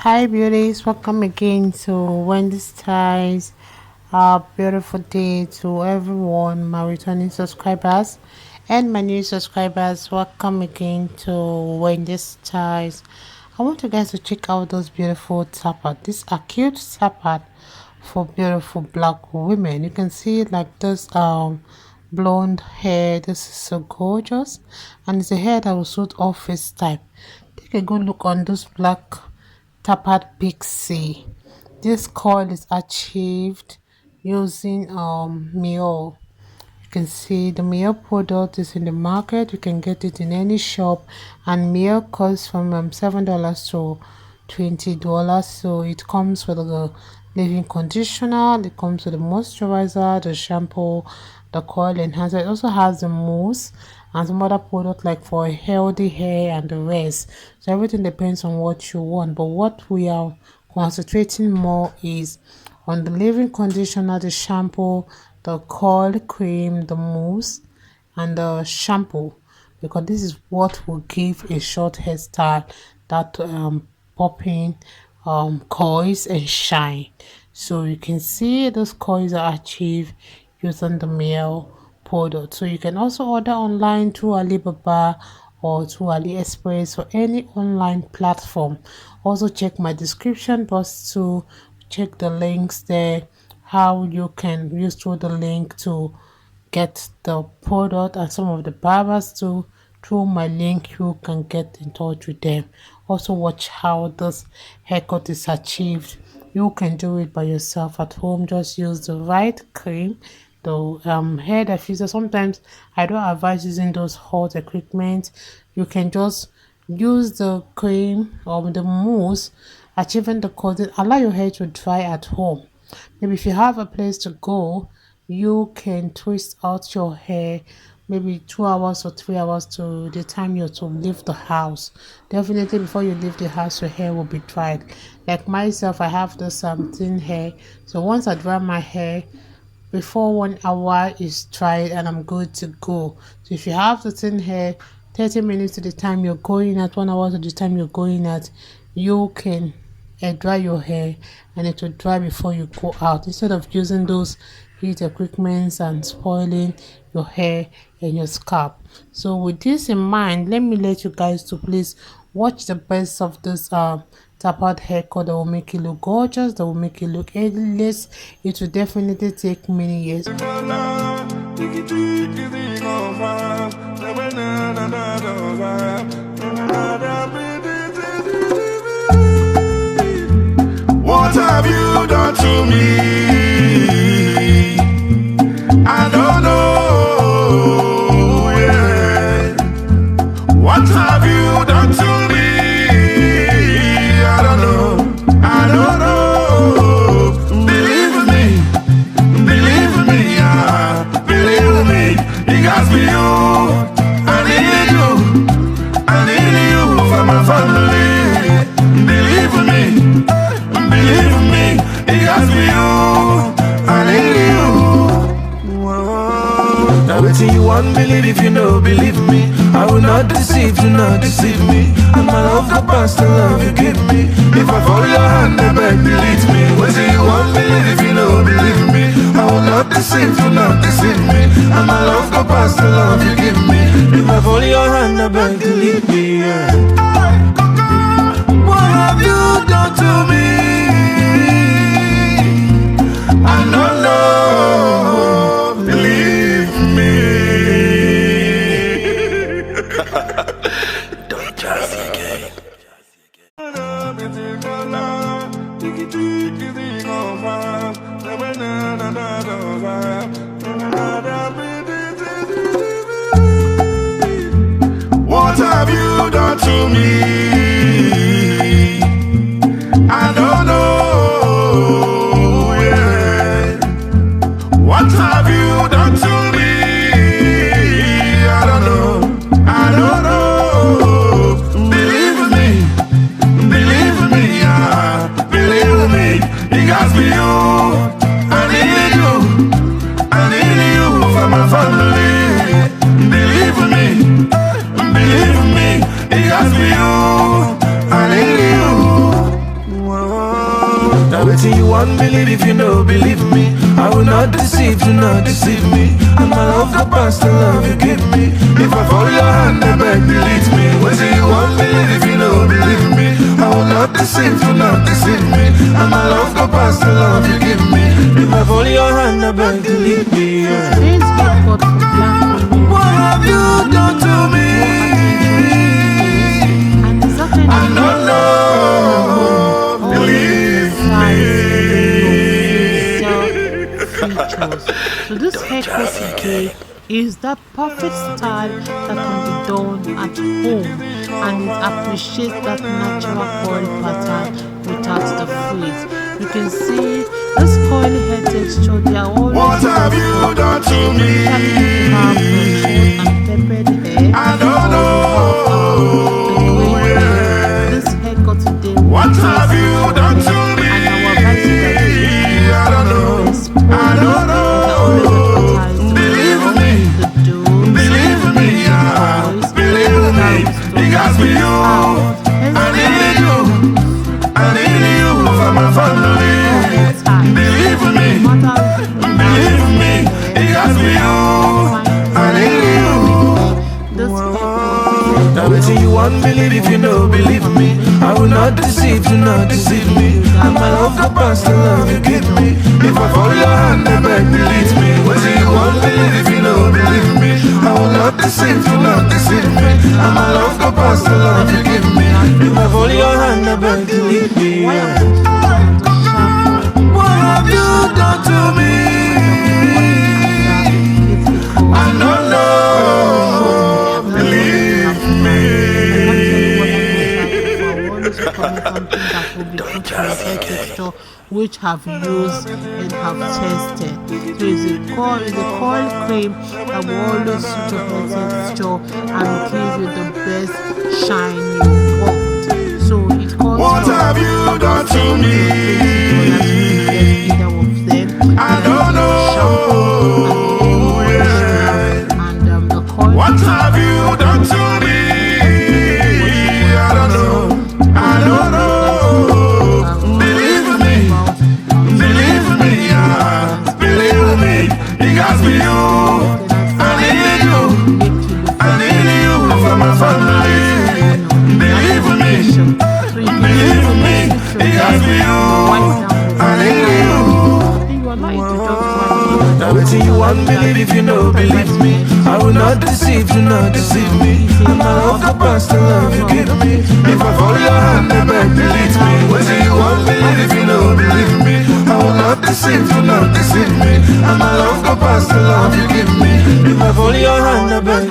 Hi beauties, welcome again to Wendy's Ties. A beautiful day to everyone, my returning subscribers and my new subscribers. Welcome again to Wendy's Ties. I want you guys to check out those beautiful tappet. These are cute tappet for beautiful black women. You can see like this blonde hair. This is so gorgeous, and it's a hair that will suit office type. Take a good look on this black tappet pixie. This coil is achieved using Mio. You can see the Mio product is in the market. You can get it in any shop, and Mio costs from $7 to $20. So it comes with the leave-in conditioner, it comes with the moisturizer, the shampoo, the coil enhancer. It also has the mousse and some other product like for healthy hair and the rest. So everything depends on what you want, but what we are concentrating more is on the leave-in conditioner, the shampoo, the coil cream, the mousse, and the shampoo, because this is what will give a short hairstyle that popping coils and shine. So you can see those coils are achieved using the male product. So you can also order online through Alibaba or through AliExpress or any online platform. Also check my description box to check the links there, how you can use through the link to get the product, and some of the barbers too. Through my link you can get in touch with them. Also watch how this haircut is achieved. You can do it by yourself at home. Just use the right cream, the hair diffuser. Sometimes I don't advise using those hot equipment. You can just use the cream or the mousse, achieving the coating. Allow your hair to dry at home. Maybe if you have a place to go, you can twist out your hair maybe 2 hours or 3 hours to the time you're to leave the house. Definitely before you leave the house, your hair will be dried. Like myself, I have this thin hair, so once I dry my hair, before 1 hour is dried and I'm good to go. So if you have the thin hair, 30 minutes to the time you're going at, 1 hour to the time you're going at, you can dry your hair, and it will dry before you go out, instead of using those heat equipments and spoiling your hair and your scalp. So with this in mind, let you guys to please watch the best of this tapered haircut that will make you look gorgeous, that will make you look ageless. It will definitely take many years. What have you done to me? I don't know, yeah. What have you done to me? I don't know, I don't know. Believe me, yeah. Believe me, it got me you. I need you for my family. Believe me, it got me you. I need you. Now waiting you want, believe if you know, believe me. I will not deceive, do not deceive me. And my love go past the love you give me. If I follow your hand, I beg, delete me. Waiting you want, believe if you know, believe me. I will not deceive, do not deceive me. And my love go past the love you give me. If I follow your hand, I beg, delete me, yeah. What have you done to me? I don't know, believe me. Don't just again. What have you done to me? I don't know, yeah. What have you done to me? I don't know, I don't know. Believe me, yeah. Believe me, it got me you. I need you for my family. Believe me, it got me you. I won't believe if you know, believe me. I will not deceive, do not deceive me. And my love go past the love you give me. If I follow your hand, I beg, believe me. What do you won't believe if you know, believe me. I will not deceive, do not deceive me. And my love go past the love you give me. If I follow your hand, I beg, believe me. Yeah. Today's record for Black women. What have you done to me? And it's actually I don't know. Believe features. So this haircut today is the perfect style that can be done at home, and it appreciates that natural coil pattern without the frizz. You can see this coil hair texture. They are always what have you done to me? have short and peppered hair. I don't know. Yeah. This haircut today. What have you done to me? And our advice is I don't know. I don't know. Believe me. Believe me. Yeah. Believe me. Because for you, I need you. I need you for my family. Believe me. Believe me. Because for you, I need you. Now waiting you won't believe if you know, believe me. I will not deceive, do not deceive me. And my love go past the love you give me. If I follow your hand, I beg, believe me. Waiting you won't believe if you know, believe me. I will not deceive, do not deceive me. And my love go past the love you give me. If I follow your hand, I beg, believe me. What have you done to me? I don't know. Believe me. Which have used and have tested. So it's a coil cream that will always suit your hair texture and give you the best shine you want. So it costs what have you done to me? either of them. I don't know. Yeah. And the coil. What have you done to me? I don't know. I don't know. Believe me. Believe me. Yeah. Believe me. Because for you, I need you. I need you for my family. Believe me. Believe me. Because for you, I need you. Now waiting you won't believe if you know, believe me. I will not deceive, do not deceive me. And my love go past the love you give me. If I follow your hand, I beg, believe me. Waiting you won't believe if you know, believe me. I will not deceive, do not deceive me. And my love go past the love you give me. If I follow your hand, I beg,